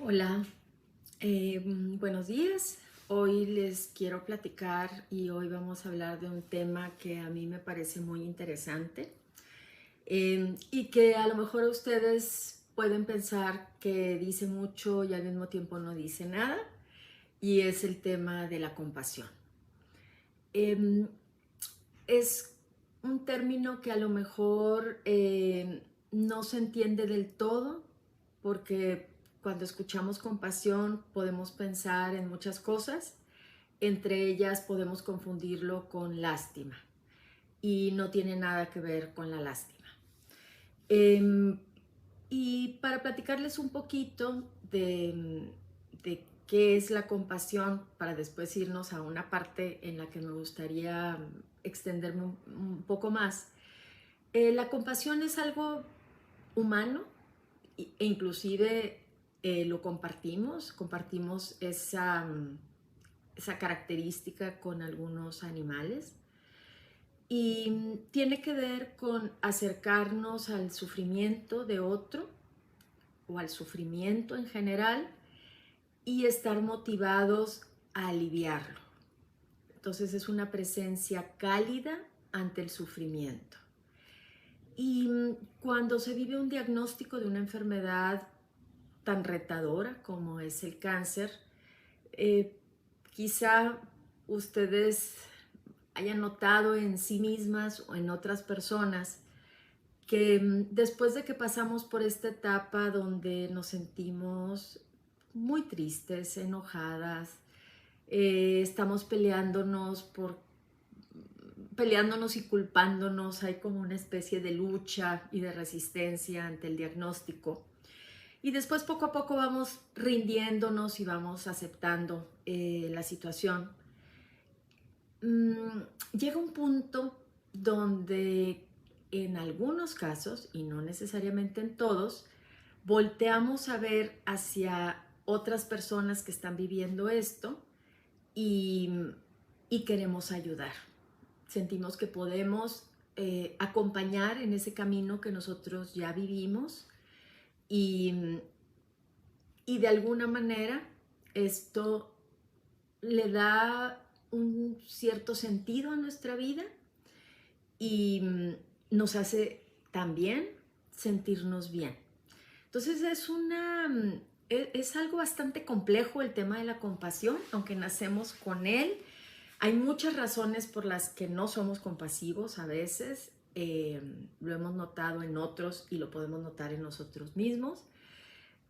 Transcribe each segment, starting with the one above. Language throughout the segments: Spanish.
Hola, buenos días. Hoy les quiero platicar y hoy vamos a hablar de un tema que a mí me parece muy interesante y que a lo mejor ustedes pueden pensar que dice mucho y al mismo tiempo no dice nada, y es el tema de la compasión. Em, es un término que a lo mejor no se entiende del todo, porque cuando escuchamos compasión podemos pensar en muchas cosas, entre ellas podemos confundirlo con lástima, y no tiene nada que ver con la lástima. Eh, y para platicarles un poquito de qué es la compasión, para después irnos a una parte en la que me gustaría extenderme un poco más. La compasión es algo humano e inclusive lo compartimos esa característica con algunos animales, y tiene que ver con acercarnos al sufrimiento de otro o al sufrimiento en general y estar motivados a aliviarlo. Entonces es una presencia cálida ante el sufrimiento. Y cuando se vive un diagnóstico de una enfermedad tan retadora como es el cáncer, eh, quizá ustedes hayan notado en sí mismas o en otras personas que después de que pasamos por esta etapa donde nos sentimos muy tristes, enojadas, estamos peleándonos y culpándonos, hay como una especie de lucha y de resistencia ante el diagnóstico. Y después poco a poco vamos rindiéndonos y vamos aceptando la situación. Llega un punto donde en algunos casos, y no necesariamente en todos, volteamos a ver hacia otras personas que están viviendo esto y, y queremos ayudar. Sentimos que podemos acompañar en ese camino que nosotros ya vivimos, y, y de alguna manera esto le da un cierto sentido a nuestra vida y nos hace también sentirnos bien. Entonces es algo bastante complejo el tema de la compasión, aunque nacemos con él. Hay muchas razones por las que no somos compasivos a veces. Lo hemos notado en otros y lo podemos notar en nosotros mismos.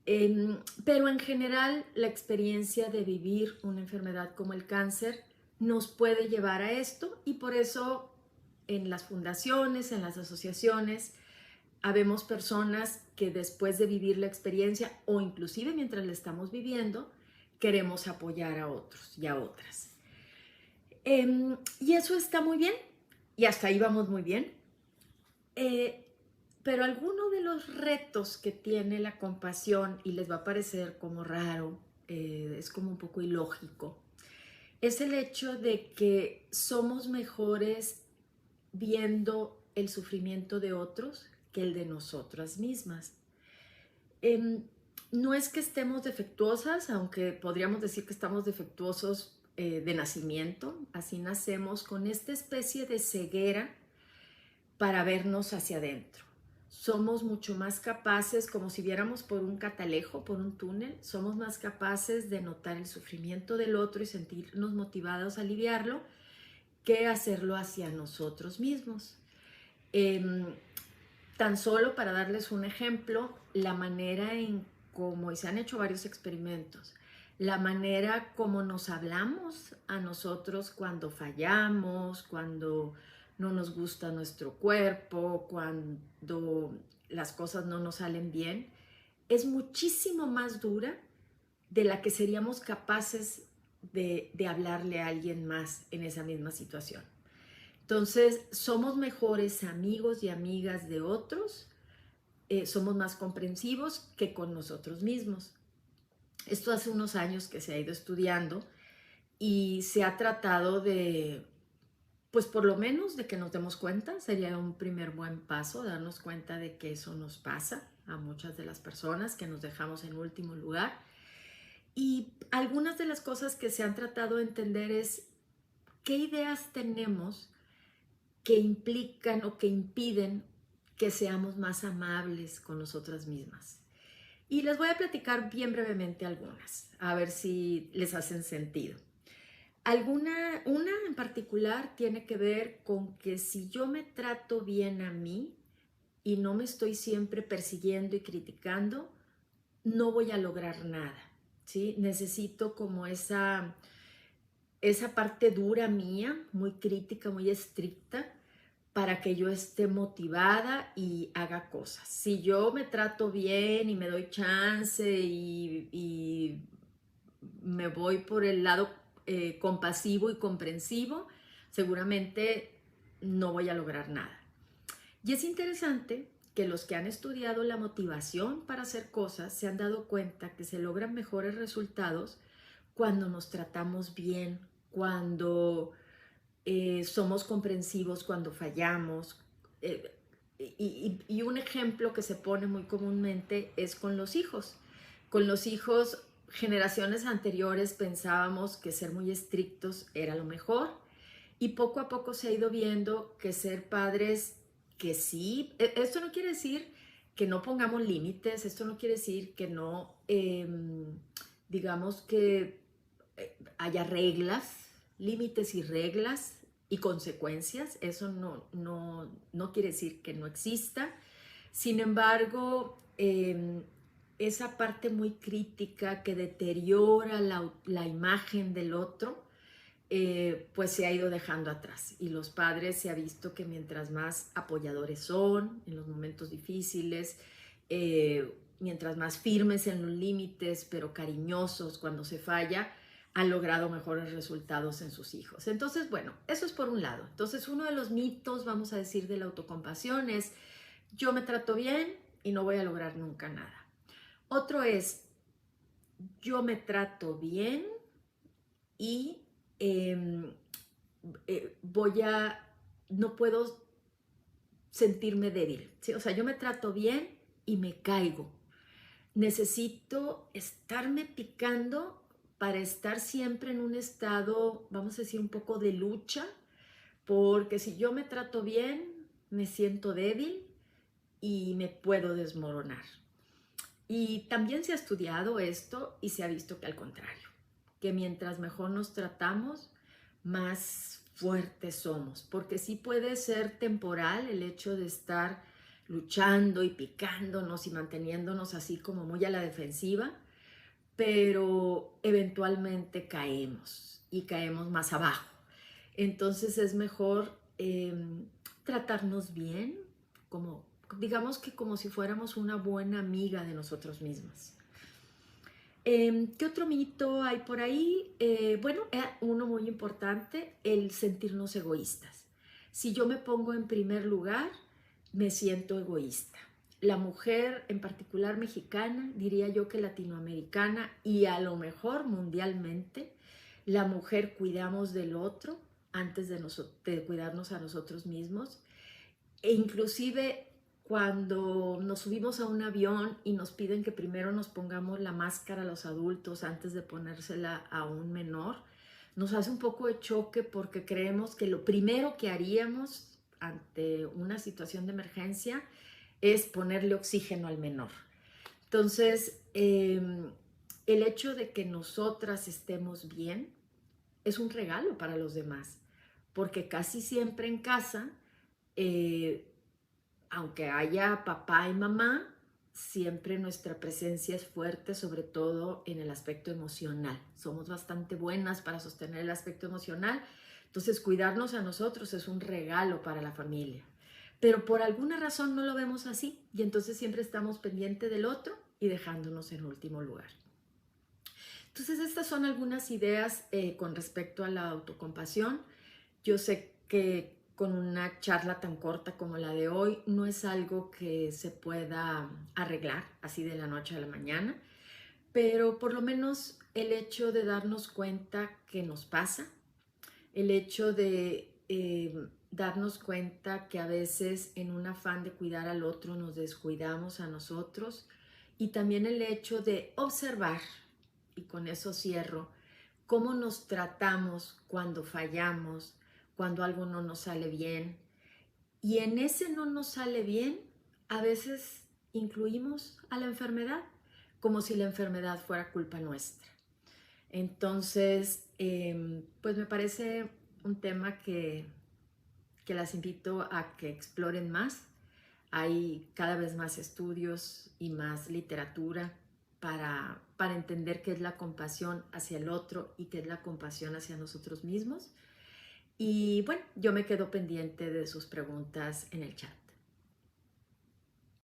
Pero en general la experiencia de vivir una enfermedad como el cáncer nos puede llevar a esto, y por eso en las fundaciones, en las asociaciones, habemos personas que después de vivir la experiencia o inclusive mientras la estamos viviendo, queremos apoyar a otros y a otras. Y eso está muy bien, y hasta ahí vamos muy bien. Pero alguno de los retos que tiene la compasión, y les va a parecer como raro, es como un poco ilógico, es el hecho de que somos mejores viendo el sufrimiento de otros que el de nosotras mismas. Eh, no es que estemos defectuosas, aunque podríamos decir que estamos defectuosos de nacimiento. Así nacemos con esta especie de ceguera para vernos hacia adentro. Somos mucho más capaces, como si viéramos por un catalejo, por un túnel, somos más capaces de notar el sufrimiento del otro y sentirnos motivados a aliviarlo que hacerlo hacia nosotros mismos. Eh, Tan solo para darles un ejemplo, la manera en cómo, y se han hecho varios experimentos, la manera como nos hablamos a nosotros cuando fallamos, cuando no nos gusta nuestro cuerpo, cuando las cosas no nos salen bien, es muchísimo más dura de la que seríamos capaces de hablarle a alguien más en esa misma situación. Entonces, somos mejores amigos y amigas de otros, somos más comprensivos que con nosotros mismos. Esto hace unos años que se ha ido estudiando y se ha tratado de, pues por lo menos de que nos demos cuenta. Sería un primer buen paso, darnos cuenta de que eso nos pasa a muchas de las personas, que nos dejamos en último lugar. Y algunas de las cosas que se han tratado de entender es qué ideas tenemos que implican o que impiden que seamos más amables con nosotras mismas. Y les voy a platicar bien brevemente algunas, a ver si les hacen sentido. Una en particular tiene que ver con que si yo me trato bien a mí y no me estoy siempre persiguiendo y criticando, no voy a lograr nada, ¿sí? Necesito como esa parte dura mía, muy crítica, muy estricta, para que yo esté motivada y haga cosas. Si yo me trato bien y me doy chance y me voy por el lado compasivo y comprensivo, seguramente no voy a lograr nada. Y es interesante que los que han estudiado la motivación para hacer cosas se han dado cuenta que se logran mejores resultados cuando nos tratamos bien, cuando somos comprensivos cuando fallamos. eh, y un ejemplo que se pone muy comúnmente es con los hijos. Con los hijos, generaciones anteriores pensábamos que ser muy estrictos era lo mejor y poco a poco se ha ido viendo que ser padres, que sí, esto no quiere decir que no pongamos límites, esto no quiere decir que no, digamos que haya reglas, límites y reglas y consecuencias. Eso no quiere decir que no exista. Sin embargo, esa parte muy crítica que deteriora la imagen del otro, pues se ha ido dejando atrás. Y los padres se ha visto que mientras más apoyadores son en los momentos difíciles, mientras más firmes en los límites, pero cariñosos cuando se falla, han logrado mejores resultados en sus hijos. Entonces, bueno, eso es por un lado. Entonces, uno de los mitos, vamos a decir, de la autocompasión es: yo me trato bien y no voy a lograr nunca nada. Otro es: yo me trato bien y eh, no puedo sentirme débil, ¿sí? O sea, yo me trato bien y me caigo. Necesito estarme picando para estar siempre en un estado, vamos a decir, un poco de lucha, porque si yo me trato bien, me siento débil y me puedo desmoronar. Y también se ha estudiado esto y se ha visto que al contrario, que mientras mejor nos tratamos, más fuertes somos, porque sí puede ser temporal el hecho de estar luchando y picándonos y manteniéndonos así como muy a la defensiva, pero eventualmente caemos y caemos más abajo. Entonces es mejor tratarnos bien, como, digamos que como si fuéramos una buena amiga de nosotros mismos. ¿Qué otro mito hay por ahí? Bueno, uno muy importante, el sentirnos egoístas. Si yo me pongo en primer lugar, me siento egoísta. La mujer, en particular mexicana, diría yo que latinoamericana y a lo mejor mundialmente, la mujer cuidamos del otro antes de cuidarnos a nosotros mismos. E inclusive cuando nos subimos a un avión y nos piden que primero nos pongamos la máscara a los adultos antes de ponérsela a un menor, nos hace un poco de choque porque creemos que lo primero que haríamos ante una situación de emergencia es ponerle oxígeno al menor. Entonces, el hecho de que nosotras estemos bien es un regalo para los demás, porque casi siempre en casa, eh, aunque haya papá y mamá, siempre nuestra presencia es fuerte, sobre todo en el aspecto emocional. Somos bastante buenas para sostener el aspecto emocional, entonces cuidarnos a nosotros es un regalo para la familia. Pero por alguna razón no lo vemos así y entonces siempre estamos pendientes del otro y dejándonos en último lugar. Entonces estas son algunas ideas con respecto a la autocompasión. Yo sé que con una charla tan corta como la de hoy no es algo que se pueda arreglar así de la noche a la mañana, pero por lo menos el hecho de darnos cuenta que nos pasa, el hecho de darnos cuenta que a veces en un afán de cuidar al otro nos descuidamos a nosotros, y también el hecho de observar y con eso cierro, cómo nos tratamos cuando fallamos, cuando algo no nos sale bien. Y en ese no nos sale bien, a veces incluimos a la enfermedad, como si la enfermedad fuera culpa nuestra. Entonces, pues me parece un tema que las invito a que exploren más. Hay cada vez más estudios y más literatura para entender qué es la compasión hacia el otro y qué es la compasión hacia nosotros mismos. Y bueno, yo me quedo pendiente de sus preguntas en el chat.